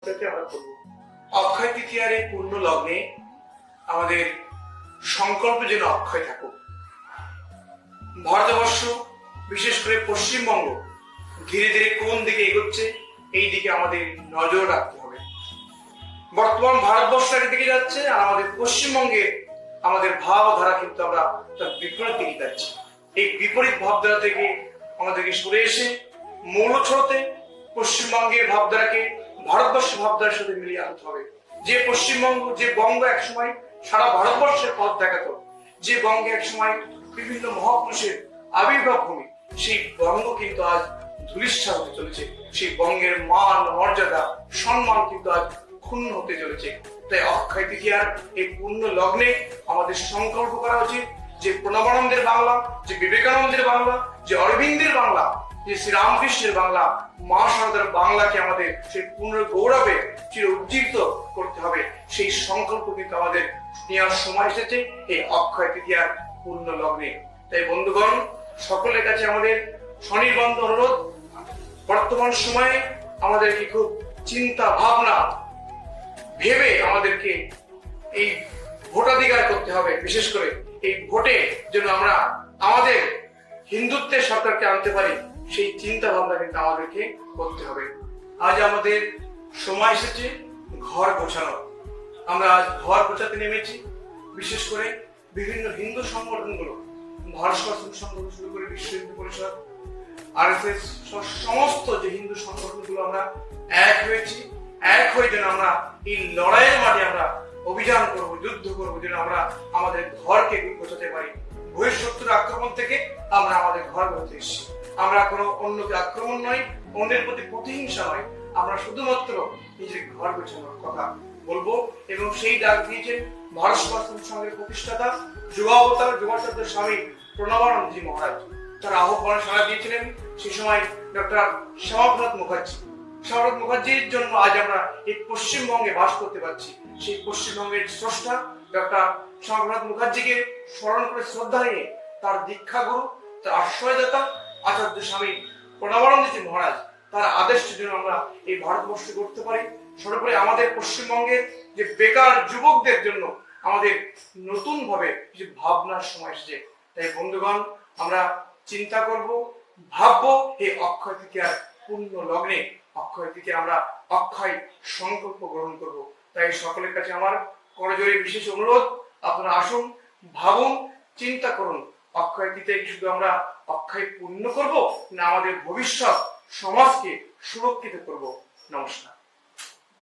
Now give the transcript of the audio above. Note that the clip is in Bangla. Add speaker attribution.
Speaker 1: আমরা করব। অক্ষয় তৃতীয়ার এই পূর্ণ লগ্নে আমাদের সংকল্প যেন অক্ষয় থাকুক। ভারতবর্ষ, বিশেষ করে পশ্চিমবঙ্গ ধীরে ধীরে কোন দিকে এগোচ্ছে, এই দিকে আমাদের নজর রাখতে হবে। বর্তমান ভারতবর্ষ একদিকে যাচ্ছে, আর আমাদের পশ্চিমবঙ্গে আমাদের ভাবধারা কিন্তু আমরা তার বিপরীত দিকে যাচ্ছি। এই বিপরীত ভাবধারা থেকে আমাদেরকে সরে এসে মূল স্রোতে পশ্চিমবঙ্গের ভাবধারাকে ভারতবর্ষের ভাবধারার সাথে মিলিয়ে আনতে হবে। যে পশ্চিমবঙ্গ, যে বঙ্গ একসময় সারা ভারতবর্ষের পথ দেখাতো, যে বঙ্গে একসময় বিভিন্ন মহাপুরুষের আবির্ভাব ভূমি, সেই বঙ্গ কিন্তু আজ ধূলিসাৎ হতে চলেছে। সেই বঙ্গের মান, মর্যাদা, সম্মান কিন্তু আজ ক্ষুণ্ণ হতে চলেছে। তাই অক্ষয় তৃতীয়ার এই পূর্ণ লগ্নে আমাদের সংকল্প করা উচিত যে প্রণবানন্দের বাংলা, যে বিবেকানন্দের বাংলা, যে অরবিন্দের বাংলা, যে শ্রীরামকৃষ্ণের বাংলা, মা শারদার বাংলাকে আমাদের সেই পূর্ণ গৌরবে চির উজ্জীবিত করতে হবে। সেই সংকল্প কিন্তু আমাদের নেওয়ার সময় এসেছে এই অক্ষয় তৃতীয়ার পূর্ণ লগ্নে। তাই বন্ধুগণ, সকলের কাছে আমাদের স্বনির্বন্ধ অনুরোধ, বর্তমান সময়ে আমাদেরকে খুব চিন্তা ভাবনা ভেবে আমাদেরকে এই ভোটাধিকার করতে হবে। বিশেষ করে এই ভোটে যেন আমরা আমাদের হিন্দুত্বের সরকারকে আনতে পারি, সেই চিন্তা ভাবনা কিন্তু আমাদেরকে করতে হবে। আজ আমাদের সময় এসেছে ঘর গোছানো। আমরা আজ ঘর গোছাতে নেমেছি। বিশেষ করে বিভিন্ন হিন্দু সংগঠনগুলো, ভারত সেবাশ্রম সংঘ শুরু করে বিশ্ব হিন্দু পরিষদ, RSS, সমস্ত যে হিন্দু সংগঠনগুলো আমরা এক হয়েছি। এক হয়ে যেন আমরা এই লড়াইয়ের মাঠে আমরা অভিযান করব, যুদ্ধ করব, যেন আমরা আমাদের ঘরকে গোছাতে পারি। বহিঃশত্রুর আক্রমণ থেকে আমরা আমাদের ঘর গোছাতে এসেছি। আমরা কোনো অন্যকে আক্রমণ নয়, অন্যের প্রতি প্রতিহিংসা নয়, আমরা শুধুমাত্র নিজের ঘর গোছানোর কথা বলবো। এবং সেই ডাক দিয়েছেন ভারত সেবাশ্রম সংঘের প্রতিষ্ঠাতা যুগাবতার যুগাচার্য স্বামী প্রণবানন্দজি মহারাজ। তার আহ্বানে সাড়া দিয়েছিলেন সেই সময় ডক্টর শ্যামাপ্রসাদ মুখার্জি। শ্যামাপ্রসাদ মুখার্জির জন্য আজ আমরা এই পশ্চিমবঙ্গে বাস করতে পারছি। সেই পশ্চিমবঙ্গের স্রষ্টা ডক্টর শ্যামাপ্রসাদ মুখার্জিকে স্মরণ করে শ্রদ্ধা নিয়ে তার দীক্ষাগুরু, তার আশ্রয়দাতা আচার্য স্বামী প্রণবানন্দজি মহারাজ, তার আদেশ যেন আমরা এই ভারতবর্ষে করতে পারি। সর্বোপরি আমাদের পশ্চিমবঙ্গের যে বেকার যুবকদের জন্য আমাদের নতুন ভাবে কিছু ভাবনার সময় এসেছে। তাই বন্ধুগণ, আমরা চিন্তা করব, ভাববো এই অক্ষয় তৃতীয়ার পূর্ণ লগ্নে অক্ষয় তৃতীয়া আমরা অক্ষয় সংকল্প গ্রহণ করব। তাই সকলের কাছে আমার করজোড়ে বিশেষ অনুরোধ, আপনারা আসুন, ভাবুন, চিন্তা করুন, অক্ষয় তৃতীয়ায় শুধু আমরা অক্ষয় পূর্ণ করব না আমাদের ভবিষ্যৎ সমাজকে সুরক্ষিত করব। নমস্কার।